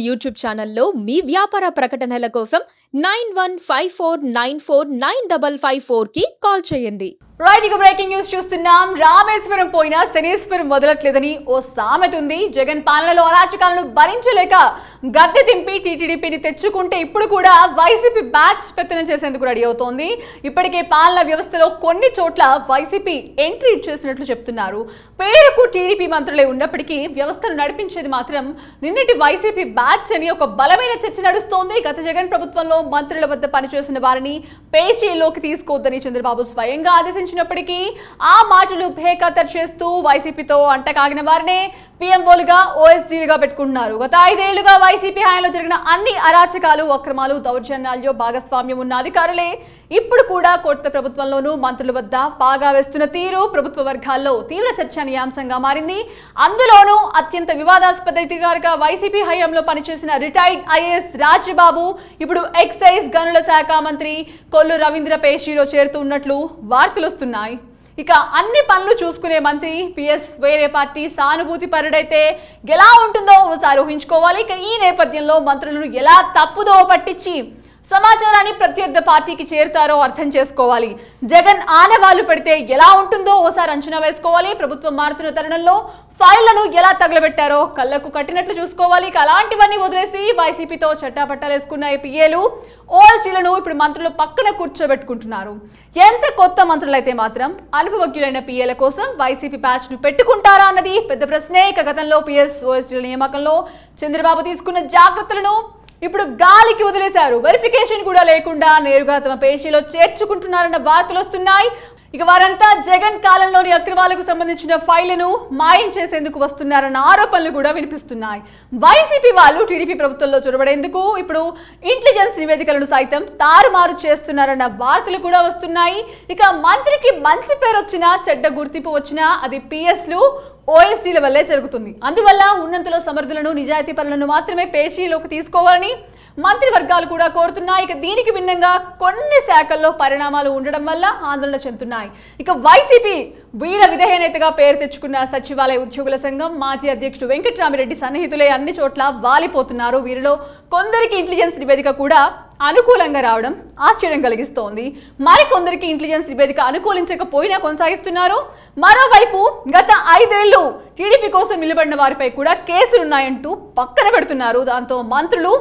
YouTube ఛానల్లో మీ వ్యాపార ప్రకటనల కోసం 9154949554కి కాల్ చేయండి. రైట్, ఇక బ్రేకింగ్ న్యూస్ చూస్తున్నాం. రామేశ్వరం పోయినా శనీశ్వరం వదలట్లేదని ఓ సామెత ఉంది. జగన్ పాలనలో అరాచకాలను భరించలేక గద్దె దింపి టీటీడీపీని తెచ్చుకుంటే ఇప్పుడు కూడా వైసీపీ బ్యాచ్ పెత్తనం చేసేందుకు రెడీ అవుతోంది. ఇప్పటికే పాలనా వ్యవస్థలో కొన్ని చోట్ల వైసీపీ ఎంట్రీ ఇచ్చేసినట్లు చెప్తున్నారు. పేరుకు టీడీపీ మంత్రులే ఉన్నప్పటికీ వ్యవస్థను నడిపించేది మాత్రం నిన్నటి వైసీపీ బ్యాచ్ అని ఒక బలమైన చర్చ నడుస్తోంది. గత జగన్ ప్రభుత్వంలో మంత్రుల వద్ద పనిచేసిన వారిని పేచీలోకి తీసుకోవద్దని చంద్రబాబు స్వయంగా ఆదేశించినప్పటికీ ఆ మాటలు బేఖాతరు చేస్తూ వైసీపీతో అంటకాగిన వారినే పీఎంఓలుగా ఓఎస్డీలుగా పెట్టుకుంటున్నారు. గత 5 ఏళ్లుగా వైసీపీ హయాంలో జరిగిన అన్ని అరాచకాలు, అక్రమాలు, దౌర్జన్యాల్లో భాగస్వామ్యం ఉన్న అధికారులే ఇప్పుడు కూడా కొత్త ప్రభుత్వంలోనూ మంత్రుల వద్ద పాగా వేస్తున్న తీరు ప్రభుత్వ వర్గాల్లో తీవ్ర చర్చనీయాంశంగా మారింది. అందులోనూ అత్యంత వివాదాస్పద అధికారిగా వైసీపీ హయాంలో పనిచేసిన రిటైర్డ్ ఐఏఎస్ రాజ్యబాబు ఇప్పుడు ఎక్సైజ్ గనుల శాఖ మంత్రి కొల్లు రవీంద్ర పేషీలో చేరుతున్నట్లు వార్తలు వస్తున్నాయి. ఇక అన్ని పనులు చూసుకునే మంత్రి పిఎస్ వేరే పార్టీ సానుభూతి పరుడైతే ఎలా ఉంటుందో ఒకసారి ఊహించుకోవాలి. ఇక ఈ నేపథ్యంలో మంత్రులను ఎలా తప్పుదో పట్టించి సమాచారాన్ని ప్రత్యర్థి పార్టీకి చేరుతారో అర్థం చేసుకోవాలి. జగన్ ఆనవాళ్లు పెడితే ఎలా ఉంటుందో ఓసారి అంచనా వేసుకోవాలి. ప్రభుత్వం మారుతున్న తరుణంలో ఫైళ్లను ఎలా తగలబెట్టారో కళ్లకు కట్టినట్లు చూసుకోవాలి. ఇక అలాంటివన్నీ వదిలేసి వైసీపీతో చట్టాపట్టాలేసుకున్న పిఏలు, ఓఎస్డీలను ఇప్పుడు మంత్రులు పక్కన కూర్చోబెట్టుకుంటున్నారు. ఎంత కొత్త మంత్రులైతే మాత్రం అనుభవజ్ఞులైన పిఏల కోసం వైసీపీ బ్యాచ్ ను పెట్టుకుంటారా అన్నది పెద్ద ప్రశ్నే. ఇక గతంలో పిఎస్, ఓఎస్డీల నియామకంలో చంద్రబాబు తీసుకున్న జాగ్రత్తలను ఇప్పుడు గాలికి వదిలేశారు. వెరిఫికేషన్ కూడా లేకుండా నేరుగా తమ పేషీలో చేర్చుకుంటున్నారన్న వార్తలు వస్తున్నాయి. ఇక వారంతా జగన్ కాలంలోని అక్రమాలకు సంబంధించిన ఫైళ్లను మాయం చేసేందుకు వస్తున్నారన్న ఆరోపణలు కూడా వినిపిస్తున్నాయి. వైసీపీ వాళ్ళు టీడీపీ ప్రభుత్వంలో చొరబడేందుకు ఇప్పుడు ఇంటెలిజెన్స్ నివేదికలను సైతం తారుమారు చేస్తున్నారన్న వార్తలు కూడా వస్తున్నాయి. ఇక మంత్రికి మంచి పేరు వచ్చినా, చెడ్డ గుర్తింపు వచ్చినా అది పిఎస్లు, ఓఎస్డీల వల్లే జరుగుతుంది. అందువల్ల ఉన్నంతలో సమర్థులను, నిజాయితీ పరులను మాత్రమే పేషీలోకి తీసుకోవాలని మంత్రివర్గాలు కూడా కోరుతున్నాయి. ఇక దీనికి భిన్నంగా కొన్ని శాఖల్లో పరిణామాలు ఉండడం వల్ల ఆందోళన చెందుతున్నాయి. ఇక వైసీపీ వీర విధేయ నేతగా పేరు తెచ్చుకున్న సచివాలయ ఉద్యోగుల సంఘం మాజీ అధ్యక్షుడు వెంకట్రామిరెడ్డి సన్నిహితులే అన్ని చోట్ల వాలిపోతున్నారు. వీరిలో కొందరికి ఇంటెలిజెన్స్ నివేదిక కూడా అనుకూలంగా రావడం ఆశ్చర్యం కలిగిస్తోంది. మరికొందరికి ఇంటెలిజెన్స్ నివేదిక అనుకూలించకపోయినా కొనసాగిస్తున్నారు. మరోవైపు గత 5 ఏళ్లు టీడీపీ కోసం నిలబడిన వారిపై కూడా కేసులున్నాయంటూ పక్కన పెడుతున్నారు. దాంతో మంత్రులు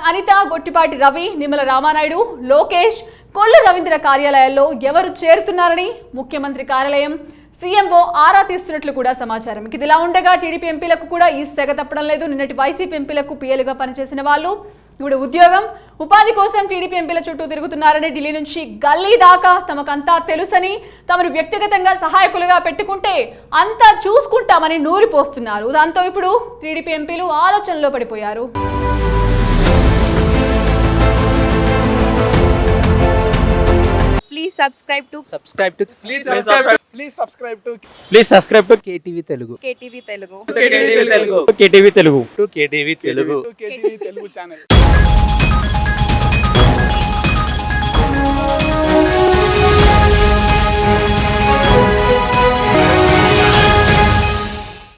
అనిత, గొట్టిపాటి రవి, నిమ్మల రామానాయుడు, లోకేష్, కొల్లు రవీంద్ర కార్యాలయాల్లో ఎవరు చేరుతున్నారని ముఖ్యమంత్రి కార్యాలయం, సీఎంఓ ఆరా తీస్తున్నట్లు కూడా సమాచారం. ఇదిలా ఉండగా టీడీపీ ఎంపీలకు కూడా ఈ సెగ తప్పడం లేదు. నిన్నటి వైసీపీ ఎంపీలకు పీఏలుగా పనిచేసిన వాళ్ళు ఇప్పుడు ఉద్యోగం, ఉపాధి కోసం టీడీపీ ఎంపీల చుట్టూ తిరుగుతున్నారని, ఢిల్లీ నుంచి గల్లీ దాకా తమకంతా తెలుసని, తమను వ్యక్తిగతంగా సహాయకులుగా పెట్టుకుంటే అంతా చూసుకుంటామని నూరిపోస్తున్నారు. దాంతో ఇప్పుడు టీడీపీ ఎంపీలు ఆలోచనలో పడిపోయారు. Please subscribe to KTV Telugu. KTV Telugu. KTV Telugu channel.